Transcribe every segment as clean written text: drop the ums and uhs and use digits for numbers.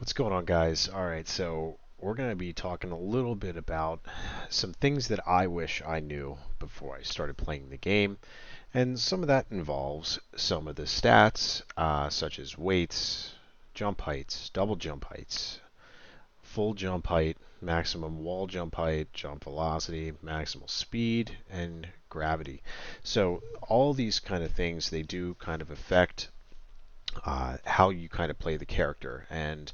What's going on, guys? All right, so we're going to be talking a little bit about some things that I wish I knew before I started playing the game. And some of that involves some of the stats, such as weights, jump heights, double jump heights, full jump height, maximum wall jump height, jump velocity, maximal speed, and gravity. So all these kind of things, they do kind of affect how you kind of play the character. And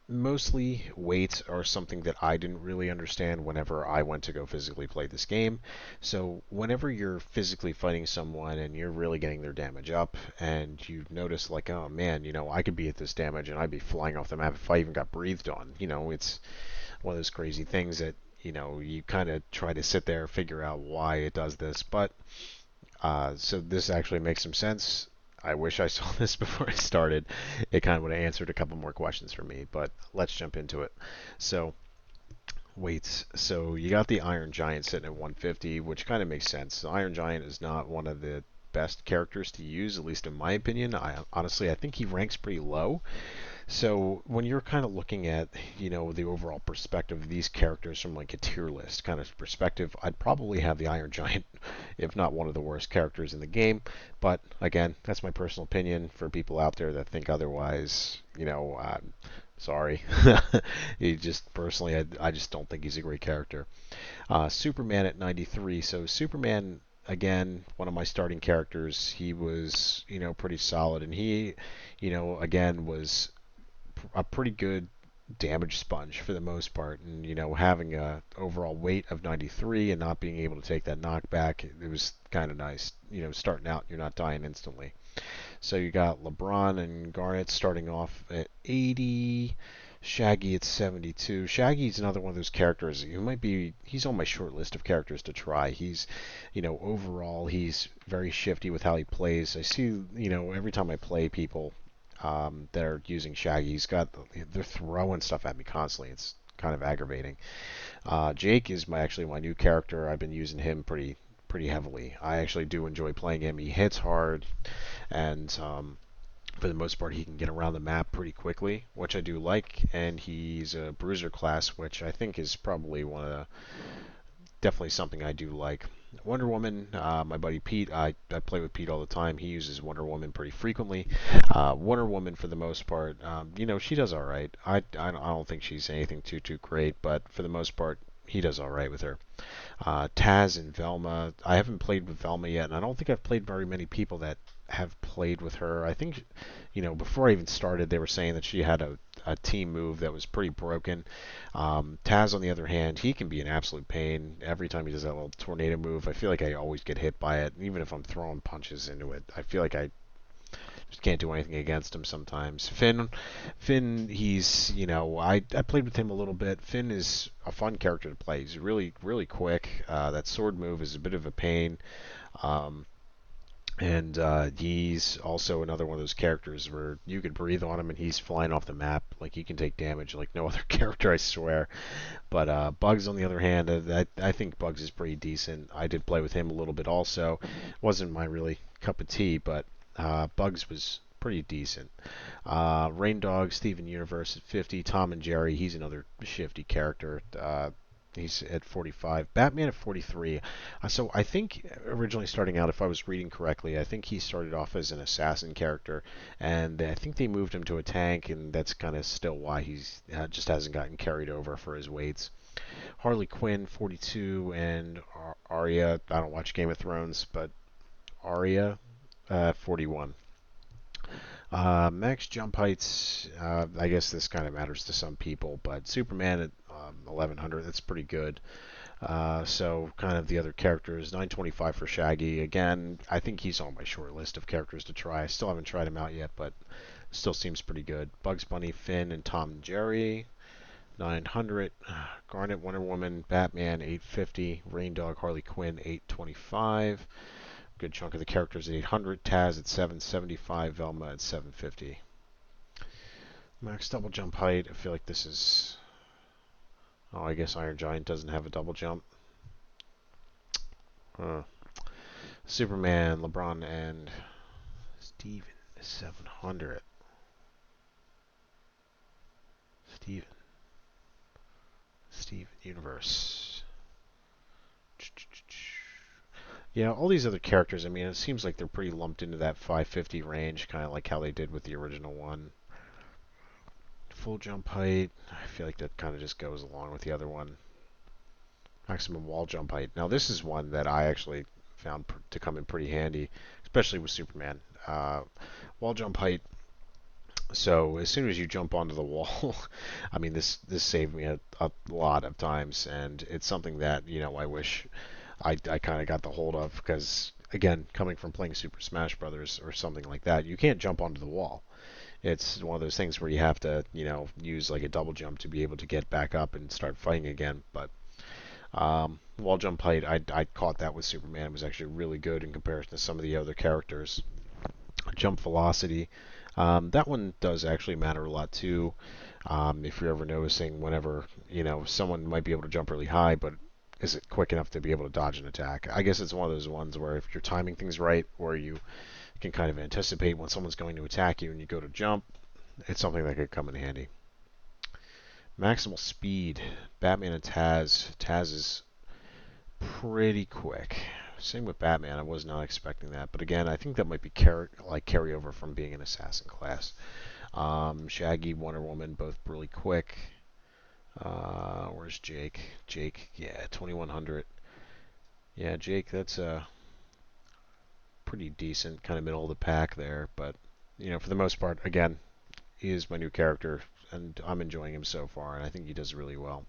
mostly weights are something that I didn't really understand whenever I went to go physically play this game. So whenever you're physically fighting someone and you're really getting their damage up and you notice like, oh man, I could be at this damage and I'd be flying off the map if I even got breathed on. It's one of those crazy things that, you kind of try to sit there and figure out why it does this. But so this actually makes some sense. I wish I saw this before I started. It kind of would have answered a couple more questions for me, but let's jump into it. So, weights. So, you got the Iron Giant sitting at 150, which kind of makes sense. The Iron Giant is not one of the best characters to use, at least in my opinion. I think he ranks pretty low. So when you're kind of looking at, the overall perspective of these characters from like a tier list kind of perspective, I'd probably have the Iron Giant, if not one of the worst characters in the game. But again, that's my personal opinion. For people out there that think otherwise, sorry. He just personally, I just don't think he's a great character. Superman at 93. So Superman, again, one of my starting characters. He was, pretty solid, and he, again, was a pretty good damage sponge for the most part. And having a overall weight of 93 and not being able to take that knockback, it was kind of nice. Starting out, you're not dying instantly. So you got LeBron and Garnett starting off at 80. Shaggy at 72. Shaggy's another one of those characters who he's on my short list of characters to try. He's, overall, he's very shifty with how he plays. I see, every time I play people that are using Shaggy, they're throwing stuff at me constantly. It's kind of aggravating. Jake is actually my new character. I've been using him pretty heavily. I actually do enjoy playing him. He hits hard, and for the most part, he can get around the map pretty quickly, which I do like. And he's a bruiser class, which I think is probably definitely something I do like. Wonder Woman, my buddy Pete, I play with Pete all the time. He uses Wonder Woman pretty frequently. Wonder Woman, for the most part, she does all right. I don't think she's anything too great, but for the most part, he does all right with her. Taz and Velma. I haven't played with Velma yet, and I don't think I've played very many people that have played with her. I think, before I even started, they were saying that she had a team move that was pretty broken. Taz, on the other hand, he can be an absolute pain. Every time he does that little tornado move, I feel like I always get hit by it. Even if I'm throwing punches into it, I feel like I just can't do anything against him sometimes. Finn, he's, I played with him a little bit. Finn is a fun character to play. He's really quick. That sword move is a bit of a pain. Um, and he's also another one of those characters where you could breathe on him and he's flying off the map. Like, he can take damage like no other character, I swear. But Bugs, on the other hand, I think Bugs is pretty decent. I did play with him a little bit also. Wasn't my really cup of tea, but Bugs was pretty decent. Rain Dog, Steven Universe at 50. Tom and Jerry, he's another shifty character. He's at 45. Batman at 43. So I think originally starting out, if I was reading correctly, I think he started off as an assassin character, and I think they moved him to a tank, and that's kind of still why he's just hasn't gotten carried over for his weights. Harley Quinn 42, and Arya. I don't watch Game of Thrones, but Arya 41. Max jump heights, I guess this kind of matters to some people, but Superman at 1100, that's pretty good. So kind of the other characters, 925 for Shaggy. Again, I think he's on my short list of characters to try. I still haven't tried him out yet, but still seems pretty good. Bugs Bunny, Finn, and Tom and Jerry, 900. Garnet, Wonder Woman, Batman, 850. Rain Dog, Harley Quinn, 825. Good chunk of the characters at 800. Taz at 775. Velma at 750. Max double jump height. I feel like this is... Oh, I guess Iron Giant doesn't have a double jump. Huh. Superman, LeBron, and Steven, 700. Steven Universe. Yeah, all these other characters, I mean, it seems like they're pretty lumped into that 550 range, kind of like how they did with the original one. Full jump height, I feel like that kind of just goes along with the other one. Maximum wall jump height. Now, this is one that I actually found to come in pretty handy, especially with Superman. Wall jump height. So as soon as you jump onto the wall, I mean, this saved me a lot of times, and it's something that I wish I kind of got the hold of because again, coming from playing Super Smash Brothers or something like that, you can't jump onto the wall. It's one of those things where you have to use like a double jump to be able to get back up and start fighting again. But wall jump height, I caught that with Superman. It was actually really good in comparison to some of the other characters. Jump velocity. That one does actually matter a lot too. If you're ever noticing, whenever someone might be able to jump really high, but is it quick enough to be able to dodge an attack? I guess it's one of those ones where if you're timing things right, or you can kind of anticipate when someone's going to attack you and you go to jump, it's something that could come in handy. Maximal speed. Batman and Taz. Taz is pretty quick. Same with Batman. I was not expecting that, but again, I think that might be carryover from being an assassin class. Shaggy, Wonder Woman, both really quick. Where's Jake? Jake, yeah, 2100. Yeah, Jake, that's pretty decent, kind of middle of the pack there. But for the most part, again, he is my new character, and I'm enjoying him so far, and I think he does really well.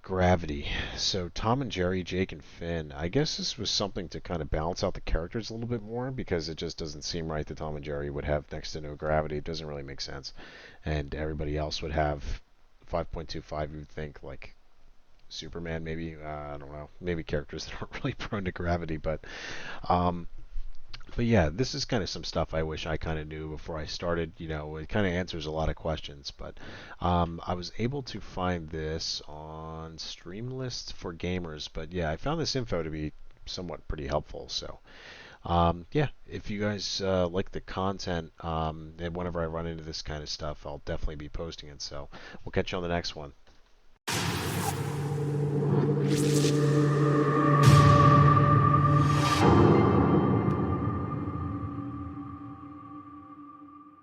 Gravity. So Tom and Jerry, Jake and Finn. I guess this was something to kind of balance out the characters a little bit more because it just doesn't seem right that Tom and Jerry would have next to no gravity. It doesn't really make sense. And everybody else would have 5.25, you would think, like Superman maybe. I don't know. Maybe characters that aren't really prone to gravity. Um, but yeah, this is kind of some stuff I wish I kind of knew before I started. It kind of answers a lot of questions. But I was able to find this on Streamlist for Gamers. But yeah, I found this info to be somewhat pretty helpful. So yeah, if you guys like the content, and whenever I run into this kind of stuff, I'll definitely be posting it. So we'll catch you on the next one.